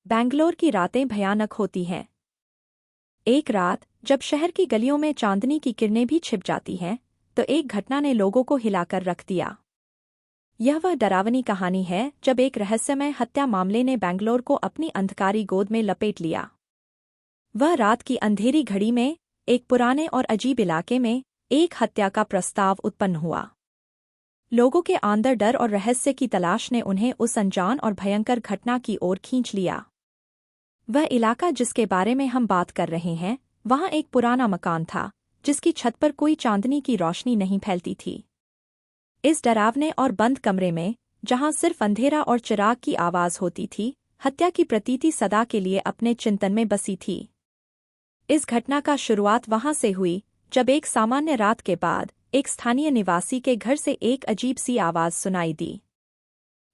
बैंगलोर की रातें भयानक होती हैं। एक रात जब शहर की गलियों में चांदनी की किरणें भी छिप जाती हैं, तो एक घटना ने लोगों को हिलाकर रख दिया। यह वह डरावनी कहानी है जब एक रहस्यमय हत्या मामले ने बैंगलोर को अपनी अंधकारी गोद में लपेट लिया। वह रात की अंधेरी घड़ी में एक पुराने और अजीब इलाके में एक हत्या का प्रस्ताव उत्पन्न हुआ। लोगों के अंदर डर और रहस्य की तलाश ने उन्हें उस अनजान और भयंकर घटना की ओर खींच लिया। वह इलाका जिसके बारे में हम बात कर रहे हैं, वहाँ एक पुराना मकान था जिसकी छत पर कोई चांदनी की रोशनी नहीं फैलती थी। इस डरावने और बंद कमरे में, जहाँ सिर्फ अंधेरा और चिराग की आवाज़ होती थी, हत्या की प्रतीति सदा के लिए अपने चिंतन में बसी थी। इस घटना का शुरुआत वहाँ से हुई जब एक सामान्य रात के बाद एक स्थानीय निवासी के घर से एक अजीब सी आवाज़ सुनाई दी।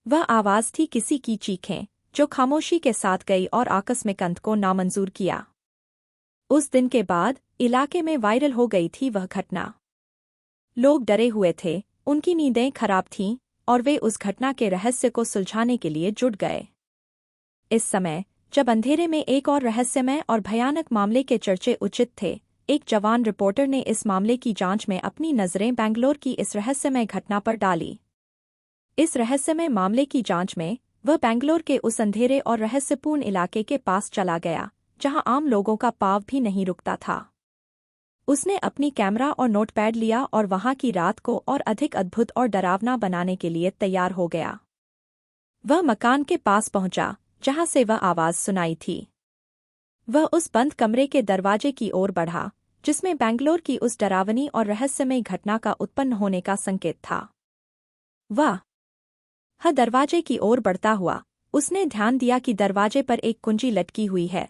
वह आवाज़ थी किसी की चीखें जो खामोशी के साथ गई और आकस्मिक अंत को नामंजूर किया। उस दिन के बाद इलाके में वायरल हो गई थी वह घटना। लोग डरे हुए थे, उनकी नींदें खराब थीं और वे उस घटना के रहस्य को सुलझाने के लिए जुट गए। इस समय जब अंधेरे में एक और रहस्यमय और भयानक मामले के चर्चे उचित थे, एक जवान रिपोर्टर ने इस मामले की जांच में अपनी नज़रें बैंगलोर की इस रहस्यमय घटना पर डाली। इस रहस्यमय मामले की जांच में वह बैंगलोर के उस अंधेरे और रहस्यपूर्ण इलाके के पास चला गया, जहां आम लोगों का पाँव भी नहीं रुकता था। उसने अपनी कैमरा और नोटपैड लिया और वहां की रात को और अधिक अद्भुत और डरावना बनाने के लिए तैयार हो गया। वह मकान के पास पहुंचा, जहां से वह आवाज़ सुनाई थी। वह उस बंद कमरे के दरवाजे की ओर बढ़ा, जिसमें बैंगलोर की उस डरावनी और रहस्यमय घटना का उत्पन्न होने का संकेत था। वह दरवाजे की ओर बढ़ता हुआ, उसने ध्यान दिया कि दरवाजे पर एक कुंजी लटकी हुई है।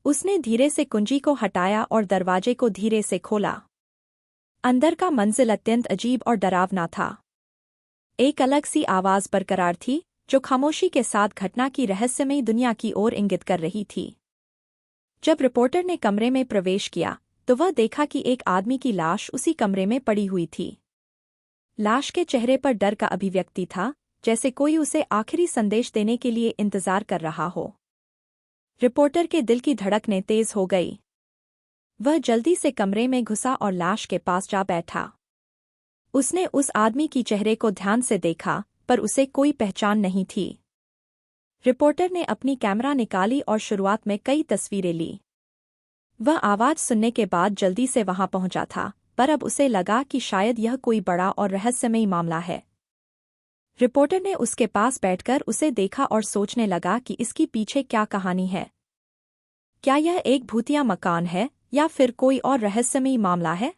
उसने धीरे से कुंजी को हटाया और दरवाजे को धीरे से खोला। अंदर का मंजिल अत्यंत अजीब और डरावना था। एक अलग सी आवाज़ बरकरार थी, जो खामोशी के साथ घटना की रहस्यमय दुनिया की ओर इंगित कर रही थी। जब रिपोर्टर ने कमरे में प्रवेश किया, तो वह देखा कि एक आदमी की लाश उसी कमरे में पड़ी हुई थी। लाश के चेहरे पर डर का अभिव्यक्ति था, जैसे कोई उसे आखिरी संदेश देने के लिए इंतजार कर रहा हो। रिपोर्टर के दिल की धड़कनें तेज हो गई। वह जल्दी से कमरे में घुसा और लाश के पास जा बैठा। उसने उस आदमी की चेहरे को ध्यान से देखा, पर उसे कोई पहचान नहीं थी। रिपोर्टर ने अपनी कैमरा निकाली और शुरुआत में कई तस्वीरें ली। वह आवाज़ सुनने के बाद जल्दी से वहां पहुंचा था, पर अब उसे लगा कि शायद यह कोई बड़ा और रहस्यमय मामला है। रिपोर्टर ने उसके पास बैठकर उसे देखा और सोचने लगा कि इसकी पीछे क्या कहानी है। क्या यह एक भूतिया मकान है या फिर कोई और रहस्यमय मामला है?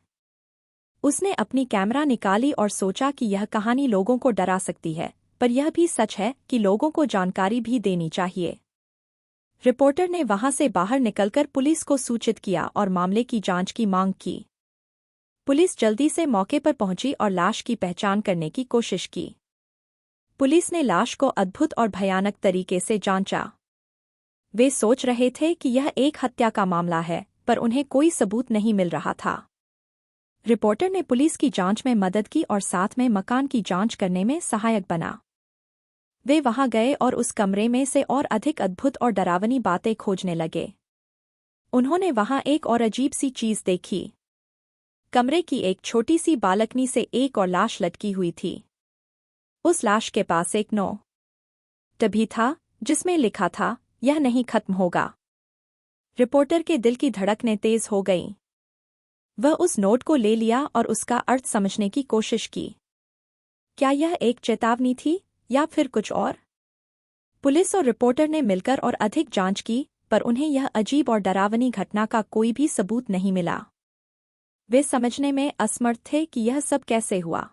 उसने अपनी कैमरा निकाली और सोचा कि यह कहानी लोगों को डरा सकती है, पर यह भी सच है कि लोगों को जानकारी भी देनी चाहिए। रिपोर्टर ने वहां से बाहर निकलकर पुलिस को सूचित किया और मामले की जांच की मांग की। पुलिस जल्दी से मौके पर पहुंची और लाश की पहचान करने की कोशिश की। पुलिस ने लाश को अद्भुत और भयानक तरीके से जांचा। वे सोच रहे थे कि यह एक हत्या का मामला है, पर उन्हें कोई सबूत नहीं मिल रहा था। रिपोर्टर ने पुलिस की जांच में मदद की और साथ में मकान की जांच करने में सहायक बना। वे वहां गए और उस कमरे में से और अधिक अद्भुत और डरावनी बातें खोजने लगे। उन्होंने वहां एक और अजीब सी चीज देखी। कमरे की एक छोटी सी बालकनी से एक और लाश लटकी हुई थी। उस लाश के पास एक नोट भी था, जिसमें लिखा था, यह नहीं खत्म होगा। रिपोर्टर के दिल की धड़कनें तेज हो गईं। वह उस नोट को ले लिया और उसका अर्थ समझने की कोशिश की। क्या यह एक चेतावनी थी या फिर कुछ और? पुलिस और रिपोर्टर ने मिलकर और अधिक जांच की, पर उन्हें यह अजीब और डरावनी घटना का कोई भी सबूत नहीं मिला। वे समझने में असमर्थ थे कि यह सब कैसे हुआ।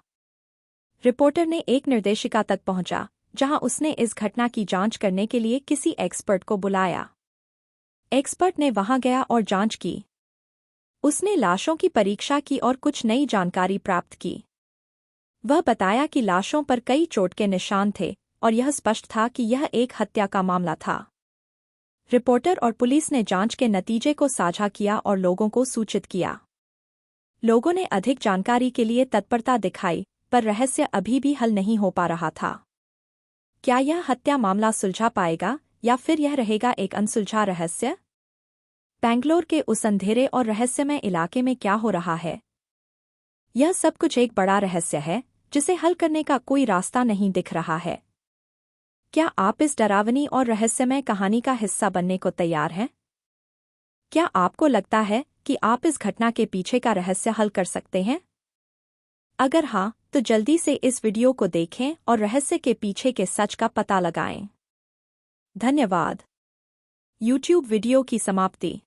रिपोर्टर ने एक निर्देशिका तक पहुंचा, जहां उसने इस घटना की जांच करने के लिए किसी एक्सपर्ट को बुलाया। एक्सपर्ट ने वहां गया और जांच की। उसने लाशों की परीक्षा की और कुछ नई जानकारी प्राप्त की। वह बताया कि लाशों पर कई चोट के निशान थे और यह स्पष्ट था कि यह एक हत्या का मामला था। रिपोर्टर और पुलिस ने जांच के नतीजे को साझा किया और लोगों को सूचित किया। लोगों ने अधिक जानकारी के लिए तत्परता दिखाई, पर रहस्य अभी भी हल नहीं हो पा रहा था। क्या यह हत्या मामला सुलझा पाएगा या फिर यह रहेगा एक अनसुलझा रहस्य? बेंगलोर के उस अंधेरे और रहस्यमय इलाके में क्या हो रहा है? यह सब कुछ एक बड़ा रहस्य है जिसे हल करने का कोई रास्ता नहीं दिख रहा है। क्या आप इस डरावनी और रहस्यमय कहानी का हिस्सा बनने को तैयार हैं? क्या आपको लगता है कि आप इस घटना के पीछे का रहस्य हल कर सकते हैं? अगर हाँ, तो जल्दी से इस वीडियो को देखें और रहस्य के पीछे के सच का पता लगाएं। धन्यवाद। YouTube वीडियो की समाप्ति।